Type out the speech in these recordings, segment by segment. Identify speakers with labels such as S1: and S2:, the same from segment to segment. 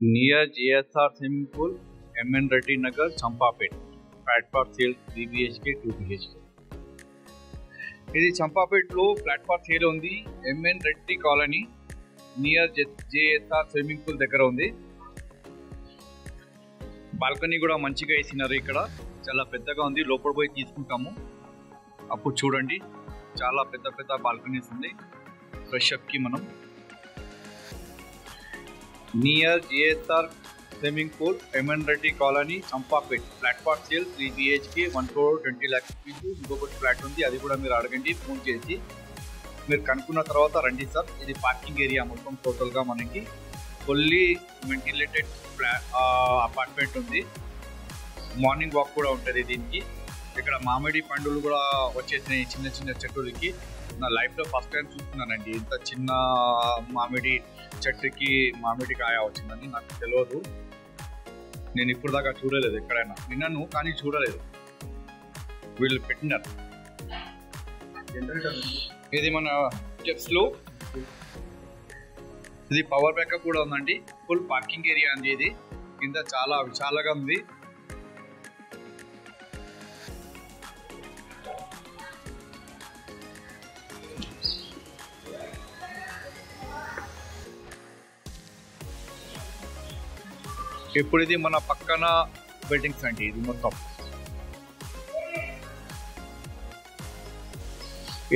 S1: near GSR swimming pool, MN Reddy Nagar, Champapet. Flat for sale 3 BHK, 2 BHK. ఇది చంపాపేటలో flat for sale ఉంది. MN Reddy colony near JSR swimming pool దగ్గర ఉంది. Balcony కూడా మంచిగా వేసినారు. ఇక్కడ చాలా పెద్దగా ఉంది. లోపల పోయి తీసుకుంటాము అప్పుడు చూడండి. చాలా పెద్ద పెద్ద బాల్కనీస్ ఉంది. ఫ్రెష్ అప్ కి మనం near GSR swimming pool, MN Reddy colony, Champapet. Flat for sale 3 BHK, 1,20,00,000 rupees. ఇంకొకటి ఫ్లాట్ ఉంది, అది కూడా మీరు అడగండి ఫోన్ చేసి. మీరు కనుక్కున్న తర్వాత రండి సార్. ఇది పార్కింగ్ ఏరియా మొత్తం టోటల్గా మనకి ఫుల్లీ వెంటిలేటెడ్ అపార్ట్మెంట్ ఉంది. మార్నింగ్ వాక్ కూడా ఉంటుంది దీనికి. ఇక్కడ మామిడి పండులు కూడా వచ్చేసినాయి చిన్న చిన్న చెట్టులకి. నా లైఫ్లో ఫస్ట్ టైం చూస్తున్నానండి ఇంత చిన్న మామిడి చెట్టుకి మామిడి కాయ వచ్చిందని. నాకు తెలియదు, నేను ఇప్పుడు దాకా చూడలేదు. ఎక్కడైనా విన్నాను కానీ చూడలేదు. వీళ్ళు పెట్టినారు. ఇది మన స్టెప్స్లో ఇది పవర్ బ్యాకప్ కూడా ఉందండి. ఫుల్ పార్కింగ్ ఏరియా అండి. ఇది కింద చాలా విశాలంగా ఉంది. ఇప్పుడు ఇది మన పక్కన బిల్డింగ్స్ అండి. ఇది మొత్తం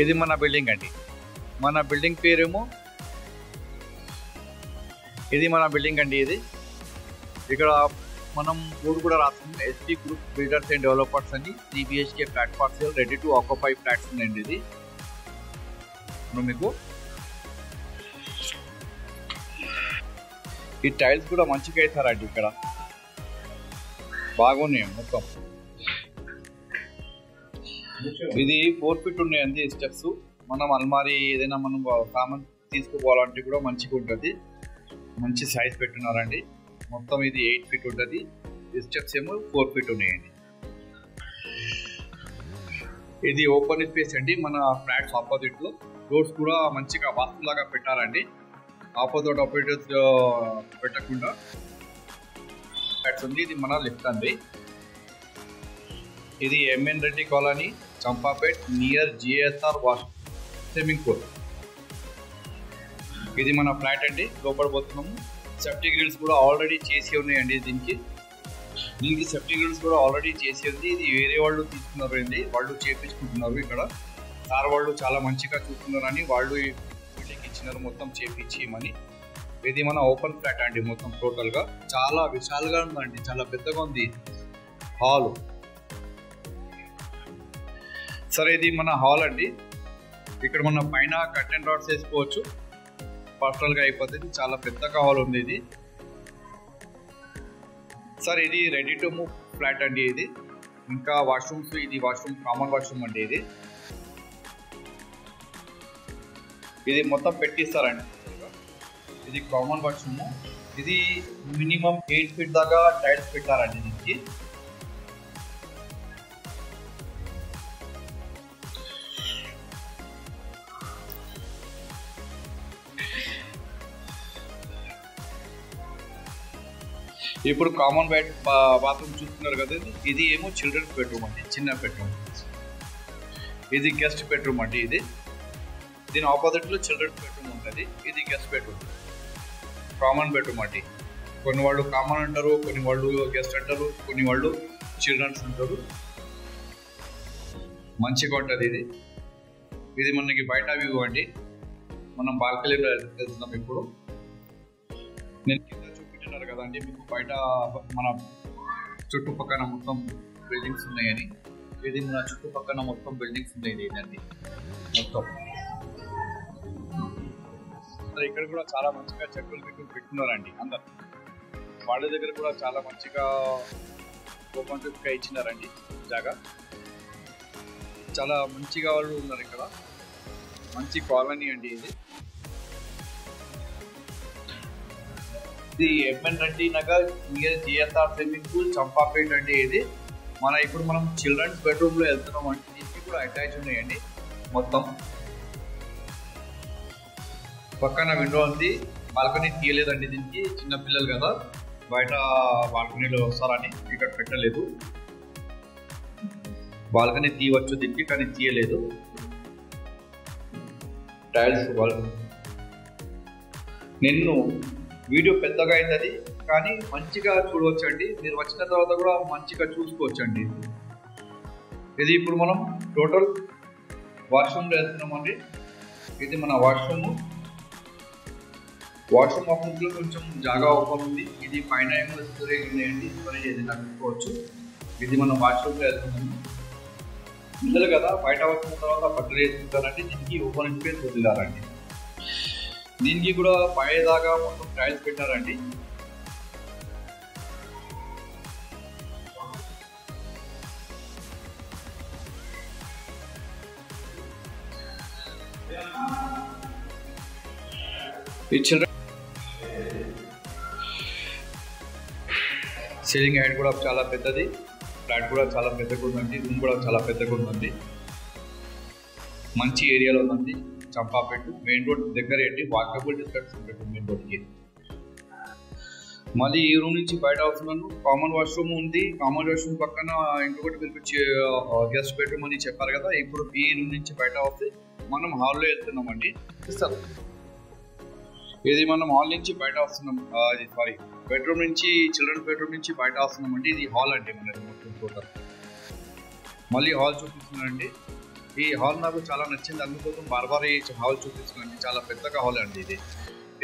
S1: ఇది మన బిల్డింగ్ అండి. మన బిల్డింగ్ పేరేమో ఇది మన బిల్డింగ్ అండి. ఇది ఇక్కడ మనం బోర్డు కూడా రాస్తుంది, ST group builders and developers అని. 3 BHK flat for sale, ready to occupy flats ఉన్నాయండి. ఇది మీకు ఈ టైల్స్ కూడా మంచిగా వేస్తారండి. ఇక్కడ బాగున్నాయి మొత్తం. ఇది 4 feet ఉన్నాయండి స్టెప్స్. మనం అల్మారీ ఏదైనా మనం సామాన్ తీసుకుపోవాలంటే కూడా మంచిగా ఉంటుంది. మంచి సైజ్ పెట్టున్నారండి. మొత్తం ఇది 8 feet ఉంటుంది. ఈ స్టెప్స్ ఏమో 4 feet ఉన్నాయండి. ఇది ఓపెన్ స్పేస్ అండి. మన ఫ్లాట్స్ ఆపోజిట్ లో డోర్స్ కూడా మంచిగా వాస్తులాగా పెట్టారండి. ఆపోజిట్ పెట్టకుండా ఫ్లాట్స్ ఉంది. ఇది మన లెఫ్ట్ అండి. ఇది MN Reddy colony, Champapet, near GSR swimming pool. ఇది మన ఫ్లాట్ అండి. లోపల పోతున్నాము. సెఫ్టీ గ్రిల్స్ కూడా ఆల్రెడీ చేసి ఉన్నాయండి. దీనికి సెఫ్టీ గ్రిల్స్ కూడా ఆల్రెడీ చేసి ఉంది. ఇది వేరే వాళ్ళు తీసుకున్నారు అండి. వాళ్ళు చేపించుకుంటున్నారు. ఇక్కడ సార్ వాళ్ళు చాలా మంచిగా చూస్తున్నారని వాళ్ళు బిల్డింగ్ ఇచ్చినారు మొత్తం చేపించమని. ఇది మన ఓపెన్ ఫ్లాట్ అండి. మొత్తం టోటల్ గా చాలా విశాలంగా ఉందండి. చాలా పెద్దగా ఉంది హాల్. సరే, ఇది మన హాల్ అండి. ఇక్కడ మన పైన కర్టెన్ రాడ్స్ వేసుకోవచ్చు. పర్సనల్ గా అయిపోతుంది. చాలా పెద్దగా హాల్ ఉంది ఇది. సార్, ఇది రెడీ టు మూవ్ ఫ్లాట్ అండి. ఇది ఇంకా వాష్రూమ్స్, ఇది వాష్రూమ్ కామన్ వాష్రూమ్ అండి. ఇది మొత్తం పెట్టిస్తారండి. ఇది కామన్ వాష్రూమ్. ఇది మినిమం 8 feet దాకా టైల్స్ పెట్టారండి దీనికి. ఇప్పుడు కామన్ బాత్రూమ్ చూస్తున్నారు కదా. ఇది ఏమో చిల్డ్రన్స్ బెడ్రూమ్ అండి, చిన్న బెడ్రూమ్. ఇది గెస్ట్ బెడ్రూమ్ అండి. ఇది దీని ఆపోజిట్ లో చిల్డ్రన్స్ బెడ్రూమ్ ఉంటుంది. ఇది గెస్ట్ బెడ్రూమ్, కామన్ బెడ్రూమ్ అండి. కొన్ని వాళ్ళు కామన్ అంటారు, కొన్ని వాళ్ళు గెస్ట్ అంటారు, కొన్ని వాళ్ళు చిల్డ్రన్స్ అంటారు. మంచిగా ఉంటుంది ఇది. ఇది మనకి బయట వ్యూ అండి. మనం బాల్కనీలో వెళ్తున్నాం ఇప్పుడు. నేను కింద చూపించినారు కదండి మీకు బయట మన చుట్టుపక్కల మొత్తం బిల్డింగ్స్ ఉన్నాయని. ఇది మన చుట్టుపక్కల మొత్తం బిల్డింగ్స్ ఉన్నాయి ఏంటండి మొత్తం. ఇక్కడ కూడా చాలా మంచిగా చెట్లు పెట్టుకున్నారండి అందరు. వాళ్ళ దగ్గర కూడా చాలా మంచిగా ఓపెన్ గా ఇచ్చినారండి జాగా. చాలా మంచిగా వాళ్ళు ఉన్నారు ఇక్కడ. మంచి కాలనీ అండి ఇది. ఇది MN Reddy Nagar, near GSR swimming pool, Champapet అండి. ఇది ఇప్పుడు మనం చిల్డ్రన్స్ బెడ్రూమ్ లో వెళ్తున్నాం అంటే దీనికి కూడా అటాచ్ ఉన్నాయండి మొత్తం. పక్కన విండో ఉంది. బాల్కనీ తీయలేదండి, దీనికి చిన్న పిల్లలు కదా బయట బాల్కనీలో వస్తారని ఇక్కడ పెట్టలేదు. బాల్కనీ తీయవచ్చు దీనికి, కానీ తీయలేదు. టైల్స్ నిన్ను వీడియో పెద్దగా అయింది కానీ మంచిగా చూడవచ్చండి. మీరు వచ్చిన తర్వాత కూడా మంచిగా చూసుకోవచ్చండి. ఇది ఇప్పుడు మనం టోటల్ వాష్రూమ్లో వెళ్తున్నామండి. ఇది మన వాష్రూమ్ అప్పుడు కొంచెం జాగా ఓపెన్ ఉంది. ఇది పైన ఏమో స్టోరేజ్ ఉన్నాయండి, స్టోరేజ్ ఏది కట్టుకోవచ్చు. ఇది మనం వాష్రూమ్లో వెళ్తున్నాము. పిల్లలు కదా బయట వచ్చిన తర్వాత బట్టలు వేసుకుంటారండి, దీనికి ఓపెన్ స్పేస్ వదిలారండి. దీనికి కూడా పైదాకా మొత్తం టైల్స్ పెట్టారండి. ఈ చిల్డ్రన్ సీలింగ్ హైట్ కూడా చాలా పెద్దది, ఫ్లాట్ కూడా చాలా పెద్దగా ఉందండి, రూమ్ కూడా చాలా పెద్దగా ఉందండి. మంచి ఏరియాలో ఉందండి. చంపాపేట మెయిన్ రోడ్ దగ్గర ఏంటి వాకబుల్ డిస్టెన్స్ ఉంటుంది మెయిన్ రోడ్కి. మళ్ళీ ఈ రూమ్ నుంచి బయట వస్తున్నాను. కామన్ వాష్రూమ్ ఉంది. కామన్ వాష్రూమ్ పక్కన ఇంకొకటి పిలిపించి గెస్ట్ బెడ్రూమ్ అని చెప్పారు కదా. ఇప్పుడు ఈ రూమ్ నుంచి బయట వస్తే మనం హాల్లో వెళ్తున్నామండి. ఇది మనం హాల్ నుంచి బయట వస్తున్నాం. బెడ్రూమ్ నుంచి చిల్డ్రన్ బెడ్రూమ్ నుంచి బయట వస్తున్నామండి. ఇది హాల్ అండి మనది మొత్తం టోటల్. మళ్ళీ హాల్ చూపిస్తున్నానండి. ఈ హాల్ నాకు చాలా నచ్చింది, అందుకోసం బార్బార్ ఈ హాల్ చూపిస్తున్నాండి. చాలా పెద్దగా హాల్ అండి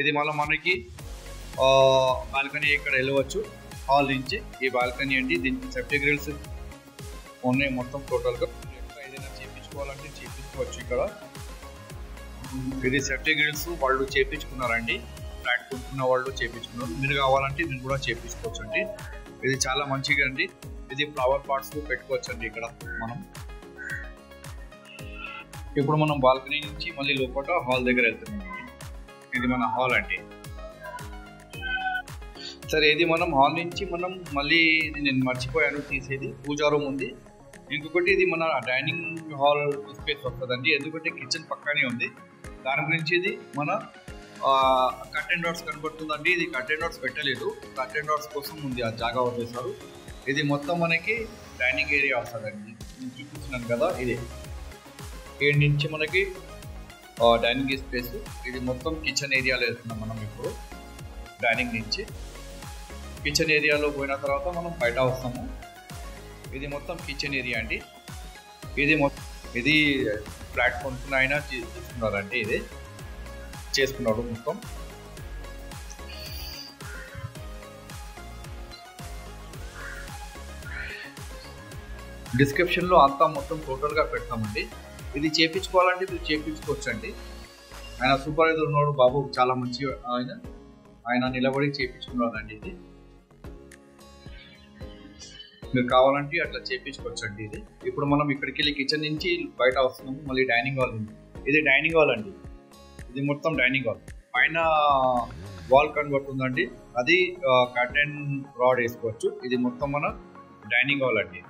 S1: ఇది మనకి బాల్కనీ ఇక్కడ వెళ్ళవచ్చు హాల్ నుంచి. ఈ బాల్కనీ అండి, దీనికి సేఫ్టీ గ్రిల్స్ ఉన్నాయి మొత్తం టోటల్గా. ఏదైనా చేయించుకోవాలంటే చేయించుకోవచ్చు ఇక్కడ. ఇది సేఫ్టీ గ్రిల్స్ వాళ్ళు చేయించుకున్నారండి, ఫ్లాట్ కొనుక్కున్న వాళ్ళు చేయించుకున్నారు. మీరు కావాలంటే మీరు కూడా చేయించుకోవచ్చు అండి. ఇది చాలా మంచిగా అండి. ఇది ఫ్లవర్ పాట్స్ పెట్టుకోవచ్చు అండి ఇక్కడ మనం. ఇప్పుడు మనం బాల్కనీ నుంచి మళ్ళీ లోపల హాల్ దగ్గర వెళ్తున్నాం. ఇది మన హాల్ అండి. సరే, ఇది మనం హాల్ నుంచి మనం మళ్ళీ ఇది నేను మర్చిపోయాను తీసేది, పూజా రూమ్ ఉంది. ఇంకొకటి ఇది మన డైనింగ్ హాల్ స్పేస్ వస్తుందండి, ఎందుకంటే కిచెన్ పక్కనే ఉంది. దాని గురించి ఇది మన కర్టెన్ డాట్స్ కనబడుతుందండి. ఇది కర్టెన్ డాట్స్ పెట్టలేదు, కర్టెన్ డాట్స్ కోసం ఉంది, ఆ జాగా వదిలేశారు. ఇది మొత్తం మనకి డైనింగ్ ఏరియా వస్తుందండి. నేను చూపిస్తున్నాను కదా, ఇది ఏడు నుంచి మనకి డైనింగ్ స్పేస్. ఇది మొత్తం కిచెన్ ఏరియాలో వెళ్తున్నాం మనం ఇప్పుడు. డైనింగ్ నుంచి కిచెన్ ఏరియాలో పోయిన తర్వాత మనం బయట వస్తాము. ఇది మొత్తం కిచెన్ ఏరియా అండి. ఇది ఫ్లాట్ కొనుక్కున్న అయినా తీసుకున్నారండి, ఇది చేసుకున్నాడు మొత్తం. డిస్క్రిప్షన్లో అంతా మొత్తం టోటల్గా పెడతామండి. ఇది చేయించుకోవాలంటే మీరు చేయించుకోవచ్చు అండి. ఆయన సూపర్వైజర్ ఉన్నాడు బాబు, చాలా మంచి ఆయన నిలబడి చేయించుకున్నారండి. ఇది మీరు కావాలంటే అట్లా చేయించుకోవచ్చు అండి. ఇది ఇప్పుడు మనం ఇక్కడికి వెళ్ళి కిచెన్ నుంచి బయట వస్తున్నాము. మళ్ళీ డైనింగ్ హాల్ ఉంది. ఇది డైనింగ్ హాల్ అండి. ఇది మొత్తం డైనింగ్ హాల్. పైన వాల్ కనబడుతుందండి, అది కర్టెన్ రాడ్ వేసుకోవచ్చు. ఇది మొత్తం మన డైనింగ్ హాల్ అండి.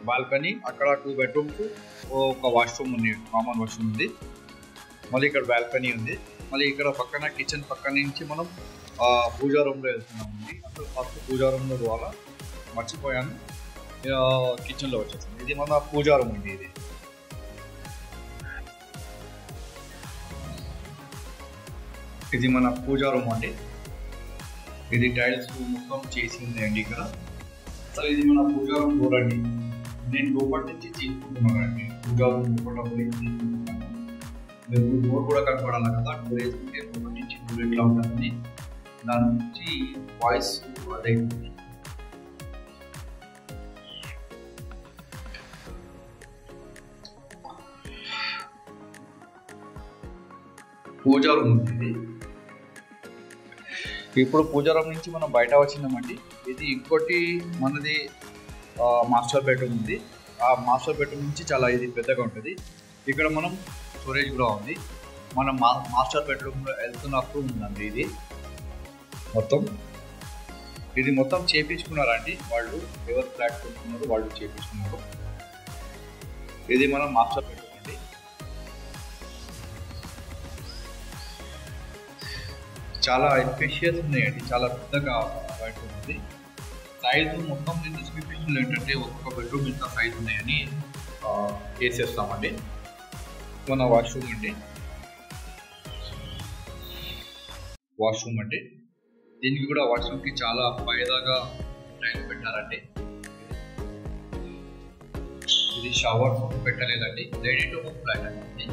S1: బాల్కనీ, అక్కడ 2 బెడ్రూమ్స్, ఒక వాష్రూమ్ ఉంది, కామన్ వాష్రూమ్ ఉంది. మళ్ళీ ఇక్కడ బాల్కనీ ఉంది. మళ్ళీ ఇక్కడ పక్కన కిచెన్ పక్కన నుంచి మనం పూజా రూమ్లో వెళ్తున్నామండి. అసలు ఫస్ట్ పూజా రూమ్లో పోవాలా, మర్చిపోయాను, కిచెన్లో వచ్చేసింది. ఇది మన పూజా రూమ్ అండి. ఇది మన పూజా రూమ్ అండి. ఇది టైల్స్ మొత్తం చేసింది అండి ఇక్కడ. అసలు ఇది మన పూజా రూమ్ డోర్ అండి. నేను లోపల నుంచి తీసుకుంటున్నాను అండి. పూజా రూమ్ లోపల మీరు డోర్ కూడా కనపడాలి కదా, డోర్ వేసుకుంటే లోపల నుంచి డోర్ ఎట్లా ఉంటుంది, దాని నుంచి వాయిస్ అదే. పూజా రూమ్ ఉంది. ఇప్పుడు పూజా రూమ్ నుంచి మనం బయట వచ్చినామండి. ఇది ఇంకోటి మనది మాస్టర్ బెడ్రూమ్ ఉంది. ఆ మాస్టర్ బెడ్రూమ్ నుంచి చాలా ఇది పెద్దగా ఉంటుంది. ఇక్కడ మనం స్టోరేజ్ కూడా ఉంది. మనం మాస్టర్ బెడ్రూమ్లో వెళ్తున్నప్పుడు ఉందండి. ఇది మొత్తం చేయించుకున్నారండి వాళ్ళు, ఎవరు ఫ్లాట్ కొనుక్కున్నారు వాళ్ళు చేయించుకున్నారు. ఇది మనం మాస్టర్ బెడ్రూమ్ అండి. చాలా స్పేషియస్ ఉన్నాయండి, చాలా పెద్దగా బయట ఉంది. సైజు మొత్తం నేను డిస్క్రిప్షన్లో ఏంటంటే ఒక్కొక్క బెడ్రూమ్ ఇంత సైజు ఉన్నాయని వేసేస్తామండి. మన వాష్రూమ్ అండి, దీనికి కూడా వాష్రూమ్కి చాలా ఫైదాగా టైం పెట్టారండి. ఇది షవర్ పెట్టలేదండి, రెడీ టు హోమ్ ఫ్లాట్ అండి.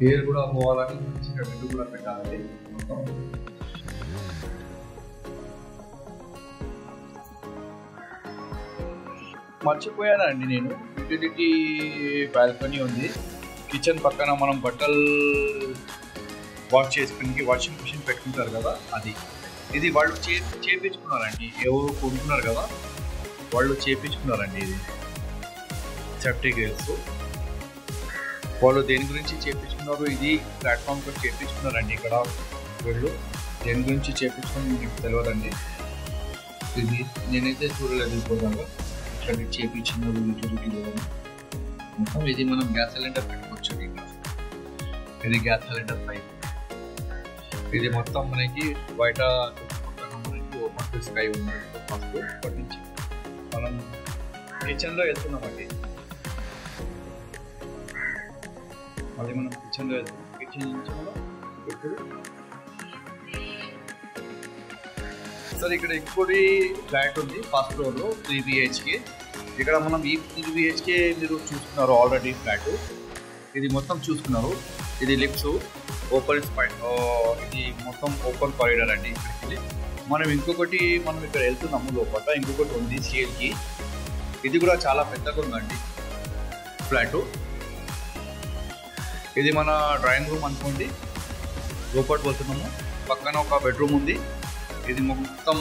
S1: ఎయిర్ కూడా పోవాలని మంచిగా విండో కూడా పెట్టాలండి. మొత్తం మర్చిపోయానండి నేను, యూటిలిటీ బాల్కనీ ఉంది. కిచెన్ పక్కన మనం బట్టలు వాష్ చేసుకుని వాషింగ్ మిషన్ పెట్టుకుంటారు కదా, ఇది వాళ్ళు చేపించుకున్నారండి. ఎవరు కొనుక్కున్నారు కదా వాళ్ళు చేపించుకున్నారండి. ఇది సేఫ్టీ గేర్స్ వాళ్ళు దేని గురించి చేపించుకున్నారు, ఇది ప్లాట్ఫామ్ కూడా చేపించుకున్నారండి. ఇక్కడ వీళ్ళు దేని గురించి చేపించుకుని మీకు తెలియదండి. ఇది నేనైతే చూడలేదు పోదాగా ఇక్కడ చేపించినారు యూటిలిటీ మొత్తం. ఇది మనం గ్యాస్ సిలిండర్ పెట్టుకోవచ్చు. ఇది గ్యాస్ సిలిండర్ పైప్. ఇది మొత్తం మనకి బయట మనకి ఓపెన్ టు స్కై ఉన్నట్టు. ఫస్ట్ ఇప్పటి నుంచి మనం కిచెన్లో వెళ్తున్నామండి. మళ్ళీ మనం కిచెన్లో వెళ్తున్నాం. కిచెన్ నుంచి మనం ఇప్పుడు సార్ ఇక్కడ ఇంకోటి ఫ్లాట్ ఉంది ఫస్ట్ ఫ్లోర్లో 3 BHK. ఇక్కడ మనం ఈ 3 BHK మీరు చూసుకున్నారు ఆల్రెడీ ఫ్లాట్. ఇది మొత్తం చూసుకున్నారు. ఇది లిఫ్ట్స్, ఓపెన్ స్పైన్, ఇది మొత్తం ఓపెన్ కారిడార్ అండి. ఇక్కడికి మనం ఇక్కడ వెళ్తున్నాము. లోపల ఇంకొకటి ఉంది CLకి. ఇది కూడా చాలా పెద్దగా ఉందండి ఫ్లాటు. ఇది మన డ్రాయింగ్ రూమ్ అనుకోండి. లోపల పోతున్నాము. పక్కన ఒక బెడ్రూమ్ ఉంది. ఇది మొత్తం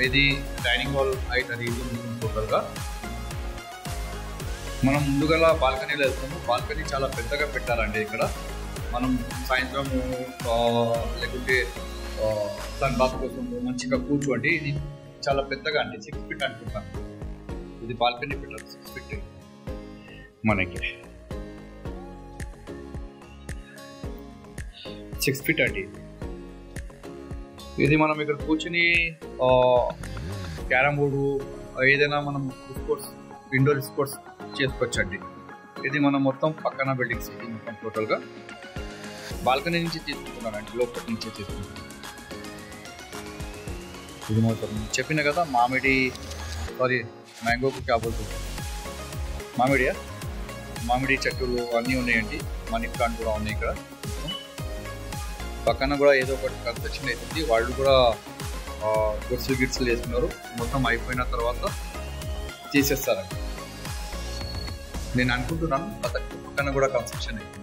S1: ఇది డైనింగ్ హాల్ అవుతుంది. ఇది టోటల్గా మనం ముందుగా బాల్కనీలో వెళ్తాము. బాల్కనీ చాలా పెద్దగా పెట్టారండి. ఇక్కడ మనం సాయంత్రం లేకుంటే సన్ బాత్ కోసం మంచిగా కూర్చోండి. ఇది చాలా పెద్దగా అండి, 6 feet అనుకుంటాను. ఇది బాల్కనీ పెట్టారు 6 feet మనకి. 6 feet అండి. ఇది మనం ఇక్కడ కూర్చుని క్యారమ్ బోర్డు ఏదైనా మనం స్పోర్ట్స్, ఇండోర్ స్పోర్ట్స్ చేసుకోవచ్చు అండి. ఇది మనం మొత్తం పక్కన బిల్డింగ్స్. ఇది మొత్తం టోటల్గా బాల్కనీ నుంచి తీసుకుంటున్నానండి, లోపల నుంచే తీసుకుంటున్నాను. ఇది మొత్తం చెప్పిన కదా మ్యాంగోకు కాబోతుంది మామిడి చెట్టులు అన్నీ ఉన్నాయండి. మనీ ప్లాంట్ కూడా ఉన్నాయి ఇక్కడ. పక్కన కూడా ఏదో ఒకటి కన్స్ట్రక్షన్ అవుతుంది. వాళ్ళు కూడా గిట్స్లు వేసుకున్నారు. మొత్తం అయిపోయిన తర్వాత తీసేస్తారండి నేను అనుకుంటున్నాను. పక్కన కూడా కన్స్ట్రక్షన్ అవుతుంది.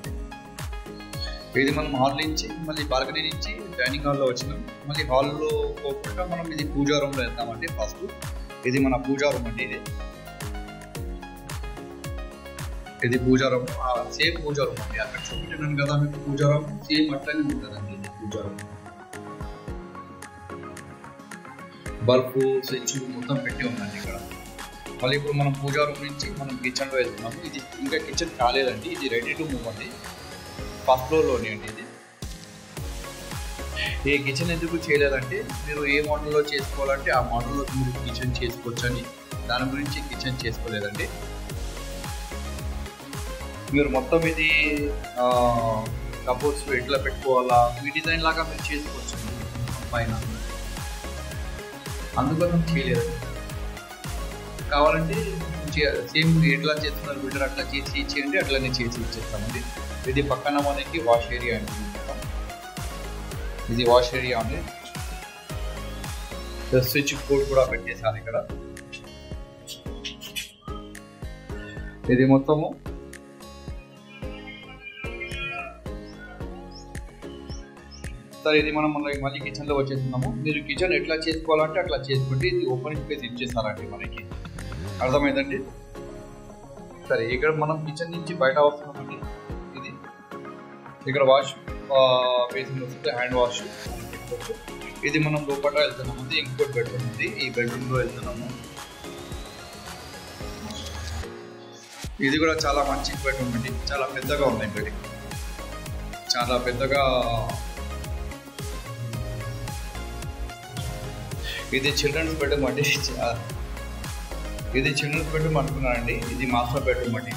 S1: ఇది మనం హాల్ నుంచి మళ్ళీ బాల్కనీ నుంచి డైనింగ్ హాల్లో వచ్చినాం. మళ్ళీ హాల్లో పోకుండా మనం ఇది పూజా రూమ్లో వెళ్తామండి. ఫస్ట్ ఇది మన పూజా రూమ్ అండి. ఇది పూజా రూమ్, సేమ్ పూజా రూమ్ అండి. అక్కడ చూపించాను కదా మీకు పూజా రూమ్, సేమ్ అట్లనే ఉంటుందండి ఇది పూజా రూమ్. బల్బ్, స్విచ్ మొత్తం పెట్టి ఉందండి ఇక్కడ. మళ్ళీ ఇప్పుడు మనం పూజా రూమ్ నుంచి మనం కిచెన్లో వెళ్తున్నాము. ఇది ఇంకా కిచెన్ కాలేదండి, ఇది రెడీ టు మూవ్ అండి. ఫస్ట్ ఫ్లోర్లోనే అండి ఇది. ఈ కిచెన్ ఎందుకు చేయలేదంటే మీరు ఏ మోడల్లో చేసుకోవాలంటే ఆ మోడల్లో మీరు కిచెన్ చేసుకోవచ్చు అని, దాని గురించి కిచెన్ చేసుకోలేదండి. మీరు మొత్తం ఇది కబోర్డ్స్ ఎట్లా పెట్టుకోవాలా ఈ డిజైన్ లాగా మీరు చేసుకోవచ్చు పైన, అందుకోసం చేయలేదండి. కావాలంటే సేమ్ ఎట్లా చేస్తున్నారు బిల్డర్ అట్లా చేసి ఇచ్చేయండి, అట్లానే చేసి ఇచ్చేస్తామండి. ఇది పక్కన మనకి వాష్ ఏరియా అండి. ఇది వాష్ ఏరియా ఉంది. స్విచ్ బోర్డ్ కూడా పెట్టేసాను ఇక్కడ. ఇది మొత్తము సరే. ఇది మనం మళ్ళీ కిచెన్లో వచ్చేస్తున్నాము. మీరు కిచెన్ ఎట్లా చేసుకోవాలంటే అట్లా చేసుకుంటే ఇది ఓపెన్ స్పేస్ ఇచ్చేస్తారండి మనకి, అర్థమైందండి. సరే, ఇక్కడ మనం కిచెన్ నుంచి బయట వస్తున్నామండి. ఇది ఇక్కడ వాష్ బేసిన్ వస్తుంది, హ్యాండ్ వాష్ మనం పెట్టుకోవచ్చు. ఇది మనం లోపల వెళ్తున్నాము. ఇంకోటి బెడ్రూమ్ ఉంది, ఈ బెడ్రూమ్లో వెళ్తున్నాము. ఇది కూడా చాలా మంచి బెడ్రూమ్ అండి, చాలా పెద్దగా ఉంది. ఇక్కడ చాలా పెద్దగా. ఇది చిల్డ్రన్స్ బెడ్రూమ్ అండి. ఇది చిల్డ్రన్స్ బెడ్రూమ్ అనుకున్నానండి. ఇది మాస్టర్ బెడ్రూమ్ అండి.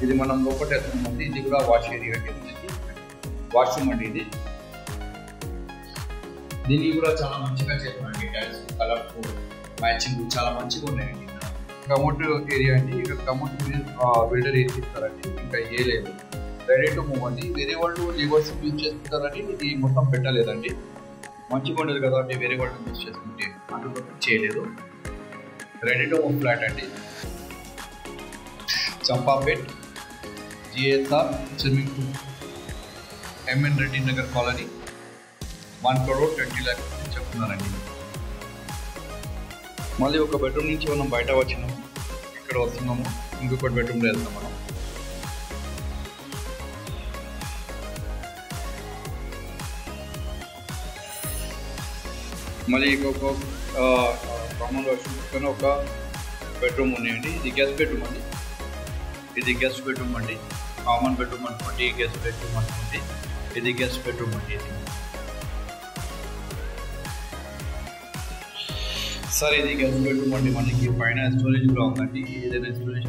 S1: ఇది మనం లోపల వేస్తున్నామండి. ఇది కూడా వాష్ ఏరియా అండి. వాష్రూమ్ అండి. ఇది దీనికి కూడా చాలా మంచిగా చేస్తున్నాండి. టైల్స్ కలర్ఫుల్ మ్యాచింగ్ చాలా మంచిగా ఉన్నాయండి. కమోడ్ ఏరియా అండి. ఇక్కడ కమోడ్ బిల్డర్ ఏం చేస్తారండి, ఇంకా ఏ లేదు, రెడీ టు మూవ్ అండి. వేరే వాళ్ళు లివర్స్ యూజ్ చేస్తుంటారండి. ఇది మొత్తం పెట్టలేదండి. మంచిగా ఉండదు కదా అంటే వేరే వాళ్ళు యూజ్ చేసుకుంటే అందులో చేయలేదు. రెడీ టు మూవ్ ఫ్లాట్ అండి. Champapet GSR swimming pool MN Reddy Nagar colony 1,20,00,000 చెప్తున్నారండి. మళ్ళీ ఒక బెడ్రూమ్ నుంచి మనం బయట వచ్చినాము, ఇక్కడ వస్తున్నాము, ఇంకొక బెడ్రూమ్లో వెళ్తాం మనం. మళ్ళీ ఇంకొక కామన్ వాష్రూమ్ పక్కన ఒక బెడ్రూమ్ ఉన్నాయండి. ఇది గెస్ట్ బెడ్రూమ్ అండి. ఇది గెస్ట్ బెడ్రూమ్ అండి. కామన్ బెడ్రూమ్ అనుకోండి, గెస్ట్ బెడ్రూమ్ అనుకోండి. ఇది గెస్ట్ బెడ్రూమ్ అండి. ఇది సార్ ఇది గెస్ట్ బెడ్రూమ్ అండి. మనకి పైన స్టోరేజ్ కూడా ఉందండి. ఏదైనా స్టోరేజ్